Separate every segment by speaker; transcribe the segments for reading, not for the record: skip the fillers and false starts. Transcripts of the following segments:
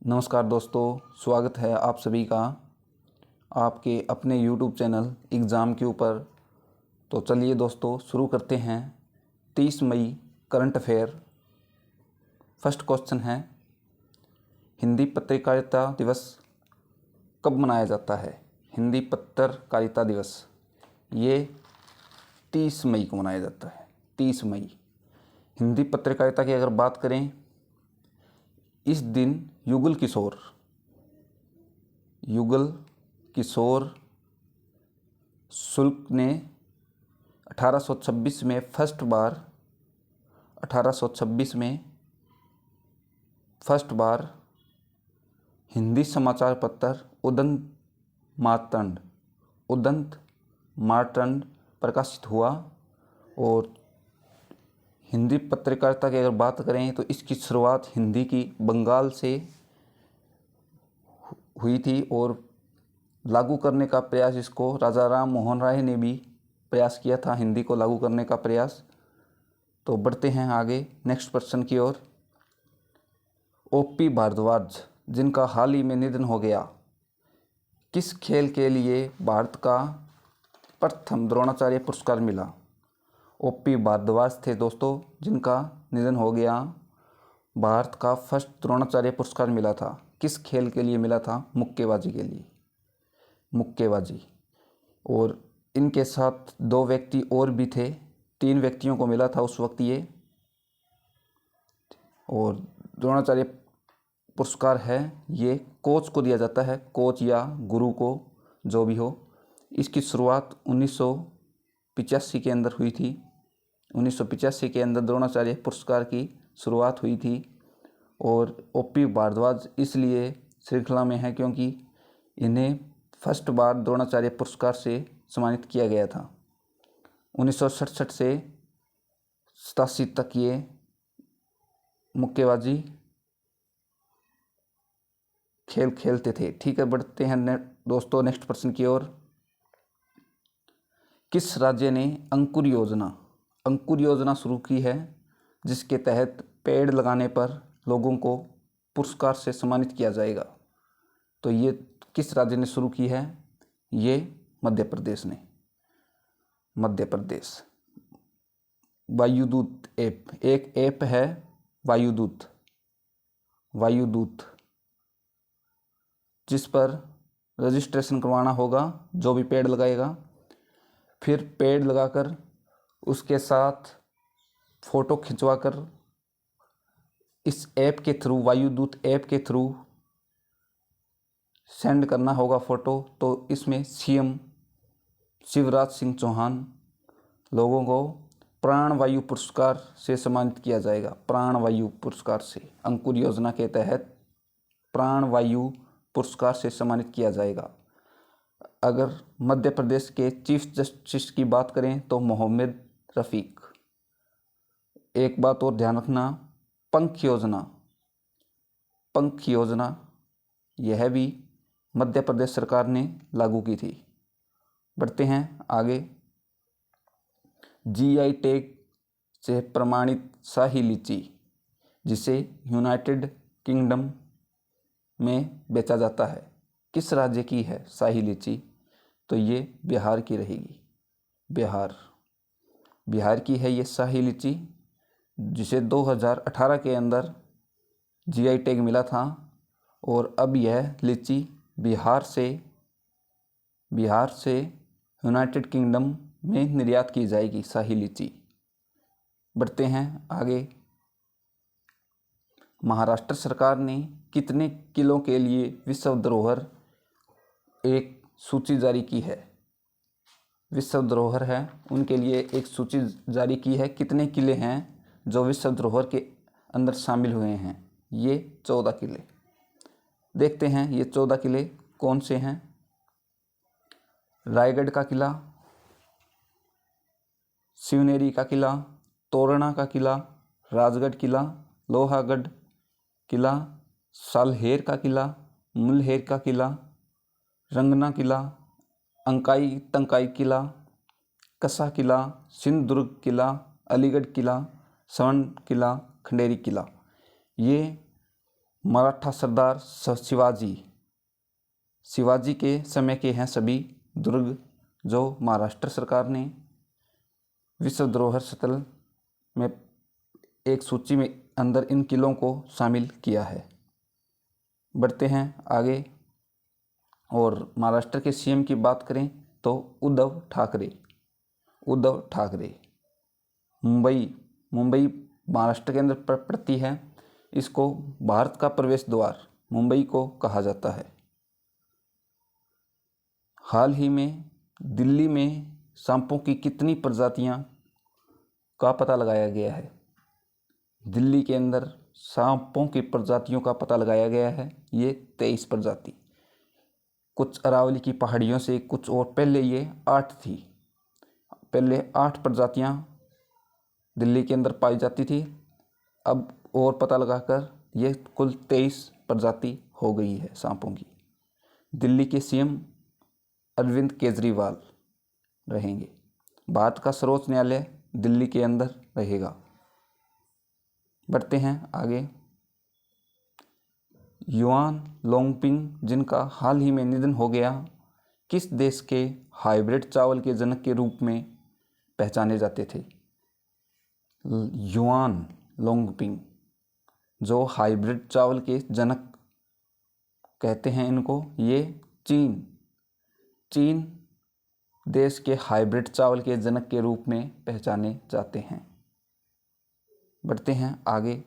Speaker 1: नमस्कार दोस्तों, स्वागत है आप सभी का आपके अपने YouTube चैनल एग्ज़ाम के ऊपर। तो चलिए दोस्तों शुरू करते हैं। 30 मई करंट अफेयर। फर्स्ट क्वेश्चन है, हिंदी पत्रकारिता दिवस कब मनाया जाता है? हिंदी पत्रकारिता दिवस ये 30 मई को मनाया जाता है। 30 मई। हिंदी पत्रकारिता की अगर बात करें, इस दिन युगल किशोर शुक्ल ने 1826 में फर्स्ट बार हिंदी समाचार पत्र उदंत मार्तंड प्रकाशित हुआ। और हिंदी पत्रकारिता की अगर बात करें तो इसकी शुरुआत हिंदी की बंगाल से हुई थी और लागू करने का प्रयास इसको राजा राम मोहन राय ने भी प्रयास किया था, हिंदी को लागू करने का प्रयास। तो बढ़ते हैं आगे नेक्स्ट प्रश्न की ओर। ओपी भारद्वाज, जिनका हाल ही में निधन हो गया, किस खेल के लिए भारत का प्रथम द्रोणाचार्य पुरस्कार मिला? ओपी भारद्वाज थे दोस्तों, जिनका निधन हो गया। भारत का फर्स्ट द्रोणाचार्य पुरस्कार मिला था। किस खेल के लिए मिला था? मुक्केबाजी के लिए, मुक्केबाजी। और इनके साथ 2 व्यक्ति और भी थे, 3 व्यक्तियों को मिला था उस वक्त ये। और द्रोणाचार्य पुरस्कार है ये कोच को दिया जाता है, कोच या गुरु को, जो भी हो। इसकी शुरुआत 1985 के अंदर हुई थी। 1985 के अंदर द्रोणाचार्य पुरस्कार की शुरुआत हुई थी। और ओपी भारद्वाज इसलिए श्रृंखला में है क्योंकि इन्हें फर्स्ट बार द्रोणाचार्य पुरस्कार से सम्मानित किया गया था। 1967 से 87 तक ये मुक्केबाजी खेल खेलते थे। ठीक है, बढ़ते हैं दोस्तों नेक्स्ट प्रश्न की ओर। किस राज्य ने अंकुर योजना शुरू की है, जिसके तहत पेड़ लगाने पर लोगों को पुरस्कार से सम्मानित किया जाएगा? तो ये किस राज्य ने शुरू की है? ये मध्य प्रदेश ने। मध्य प्रदेश। वायुदूत ऐप, एक ऐप है वायुदूत, जिस पर रजिस्ट्रेशन करवाना होगा जो भी पेड़ लगाएगा। फिर पेड़ लगाकर उसके साथ फ़ोटो खिंचवाकर इस ऐप के थ्रू, वायुदूत ऐप के थ्रू सेंड करना होगा फ़ोटो। तो इसमें सीएम शिवराज सिंह चौहान लोगों को प्राणवायु पुरस्कार से सम्मानित किया जाएगा। प्राणवायु पुरस्कार से, अंकुर योजना के तहत प्राणवायु पुरस्कार से सम्मानित किया जाएगा। अगर मध्य प्रदेश के चीफ जस्टिस की बात करें तो मोहम्मद रफ़ीक। एक बात और ध्यान रखना, पंख योजना यह भी मध्य प्रदेश सरकार ने लागू की थी। बढ़ते हैं आगे। जीआई टैग से प्रमाणित शाही लीची, जिसे यूनाइटेड किंगडम में बेचा जाता है, किस राज्य की है शाही लीची? तो ये बिहार की रहेगी। बिहार की है ये शाही लीची, जिसे 2018 के अंदर जीआई टैग मिला था। और अब यह लीची बिहार से यूनाइटेड किंगडम में निर्यात की जाएगी, शाही लीची। बढ़ते हैं आगे। महाराष्ट्र सरकार ने कितने किलों के लिए विश्व धरोहर एक सूची जारी की है? विश्व धरोहर है, उनके लिए एक सूची जारी की है। कितने किले हैं जो विश्व धरोहर के अंदर शामिल हुए हैं? ये 14 किले। देखते हैं ये 14 किले कौन से हैं। रायगढ़ का किला, शिवनेरी का किला, तोरणा का किला, राजगढ़ किला, लोहागढ़ किला, सालहेर का किला, मुल्हेर का किला, रंगना किला, अंकाई तंकाई किला, कसा किला, सिंधुदुर्ग किला, अलीगढ़ किला, स्वर्ण किला, खंडेरी किला। ये मराठा सरदार शिवाजी, शिवाजी के समय के हैं सभी दुर्ग जो महाराष्ट्र सरकार ने विश्व धरोहर स्थल में एक सूची में अंदर इन किलों को शामिल किया है। बढ़ते हैं आगे और महाराष्ट्र के सीएम की बात करें तो उद्धव ठाकरे। उद्धव ठाकरे मुंबई महाराष्ट्र के अंदर पड़ती है। इसको भारत का प्रवेश द्वार मुंबई को कहा जाता है। हाल ही में दिल्ली में सांपों की कितनी प्रजातियां का पता लगाया गया है? दिल्ली के अंदर सांपों की प्रजातियों का पता लगाया गया है, ये 23 प्रजाति। कुछ अरावली की पहाड़ियों से कुछ और पहले ये 8 थी। पहले 8 प्रजातियां दिल्ली के अंदर पाई जाती थी, अब और पता लगाकर ये कुल 23 प्रजाति हो गई है सांपों की। दिल्ली के सीएम अरविंद केजरीवाल रहेंगे। भारत का सर्वोच्च न्यायालय दिल्ली के अंदर रहेगा। बढ़ते हैं आगे। युआन लोंगपिंग जिनका हाल ही में निधन हो गया, किस देश के हाइब्रिड चावल के जनक के रूप में पहचाने जाते थे? युआन लोंगपिंग जो हाइब्रिड चावल के जनक कहते हैं इनको, ये चीन देश के हाइब्रिड चावल के जनक के रूप में पहचाने जाते हैं। बढ़ते हैं आगे।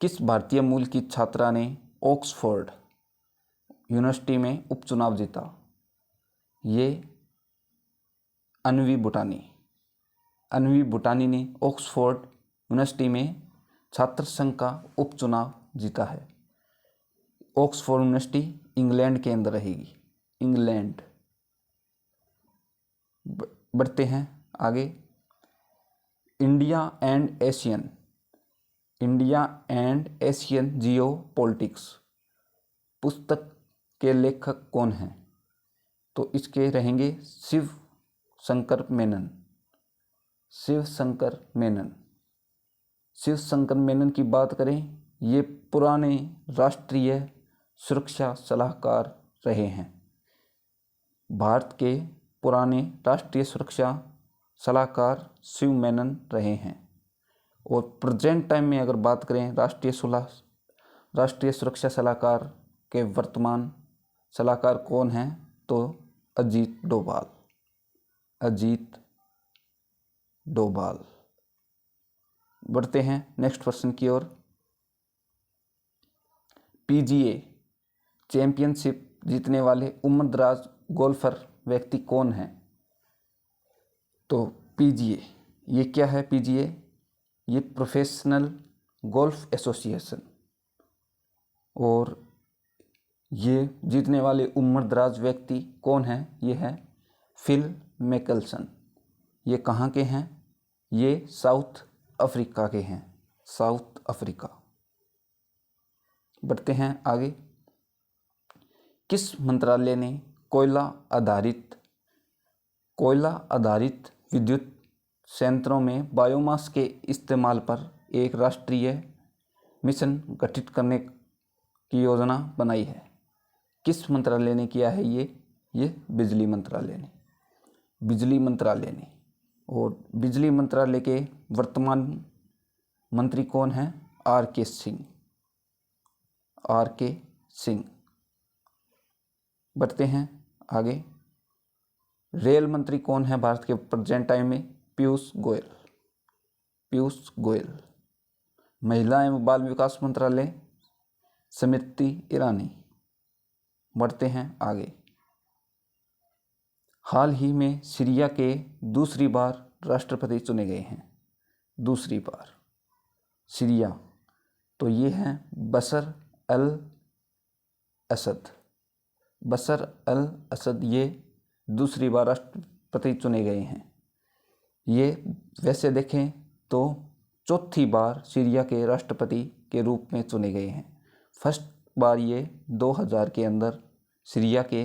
Speaker 1: किस भारतीय मूल की छात्रा ने ऑक्सफोर्ड यूनिवर्सिटी में उपचुनाव जीता? ये अन्वी बुटानी ने ऑक्सफोर्ड यूनिवर्सिटी में छात्र संघ का उपचुनाव जीता है। ऑक्सफोर्ड यूनिवर्सिटी इंग्लैंड के अंदर रहेगी, इंग्लैंड। बढ़ते हैं आगे। India and Asian Jio politics पुस्तक के लेखक कौन हैं? तो इसके रहेंगे शिव शंकर मेनन की बात करें, ये पुराने राष्ट्रीय सुरक्षा सलाहकार रहे हैं। भारत के पुराने राष्ट्रीय सुरक्षा सलाहकार शिव मेनन रहे हैं। और प्रेजेंट टाइम में अगर बात करें राष्ट्रीय सुरक्षा सलाहकार के वर्तमान सलाहकार कौन हैं, तो अजीत डोभाल। बढ़ते हैं नेक्स्ट क्वेश्चन की ओर। पीजीए चैंपियनशिप जीतने वाले उम्रदराज गोल्फर व्यक्ति कौन है? तो पीजीए ये क्या है? पीजीए ये प्रोफेशनल गोल्फ एसोसिएशन, और ये जीतने वाले उम्रदराज व्यक्ति कौन है? ये है फिल मिकेल्सन। ये कहाँ के हैं? ये साउथ अफ्रीका के हैं, साउथ अफ्रीका। बढ़ते हैं आगे। किस मंत्रालय ने कोयला आधारित विद्युत संयंत्रों में बायोमास के इस्तेमाल पर एक राष्ट्रीय मिशन गठित करने की योजना बनाई है? किस मंत्रालय ने किया है ये बिजली मंत्रालय ने। और बिजली मंत्रालय के वर्तमान मंत्री कौन हैं? आर के सिंह। बढ़ते हैं आगे। रेल मंत्री कौन है भारत के प्रेजेंट टाइम में? पीयूष गोयल। महिला एवं बाल विकास मंत्रालय स्मृति ईरानी। बढ़ते हैं आगे। हाल ही में सीरिया के दूसरी बार राष्ट्रपति चुने गए हैं, दूसरी बार सीरिया, तो ये हैं बशर अल असद। ये दूसरी बार राष्ट्रपति चुने गए हैं। ये वैसे देखें तो चौथी बार सीरिया के राष्ट्रपति के रूप में चुने गए हैं। फर्स्ट बार ये 2000 के अंदर सीरिया के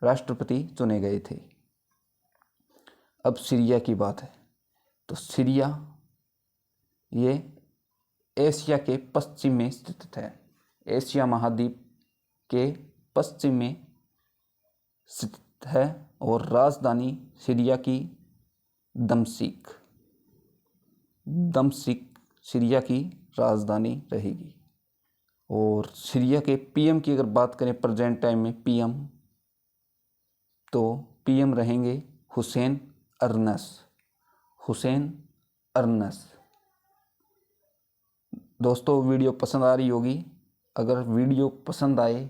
Speaker 1: राष्ट्रपति चुने गए थे। अब सीरिया की बात है, तो सीरिया ये एशिया के पश्चिम में स्थित है। एशिया महाद्वीप के पश्चिम में स्थित है और राजधानी सीरिया की दमिश्क सीरिया की राजधानी रहेगी। और सीरिया के पीएम की अगर बात करें प्रेजेंट टाइम में पीएम, तो पीएम रहेंगे हुसैन अर्नस। दोस्तों वीडियो पसंद आ रही होगी। अगर वीडियो पसंद आए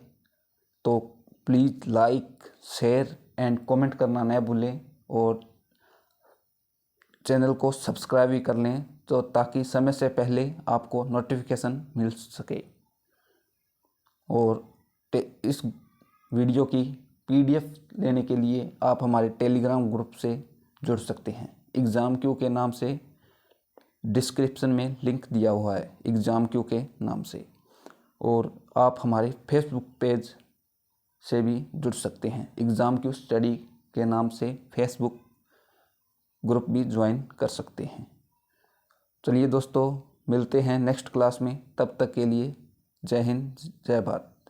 Speaker 1: तो please like, share and comment करना न भूलें और चैनल को सब्सक्राइब भी कर लें, तो ताकि समय से पहले आपको नोटिफिकेशन मिल सके। और इस वीडियो की पीडीएफ लेने के लिए आप हमारे टेलीग्राम ग्रुप से जुड़ सकते हैं। एग्ज़ाम क्यू के नाम से डिस्क्रिप्शन में लिंक दिया हुआ है, एग्ज़ाम क्यू के नाम से। और आप हमारे फेसबुक पेज से भी जुड़ सकते हैं। एग्ज़ाम क्यू स्टडी के नाम से फेसबुक ग्रुप भी ज्वाइन कर सकते हैं। चलिए दोस्तों, मिलते हैं नेक्स्ट क्लास में। तब तक के लिए जय हिंद, जय भारत।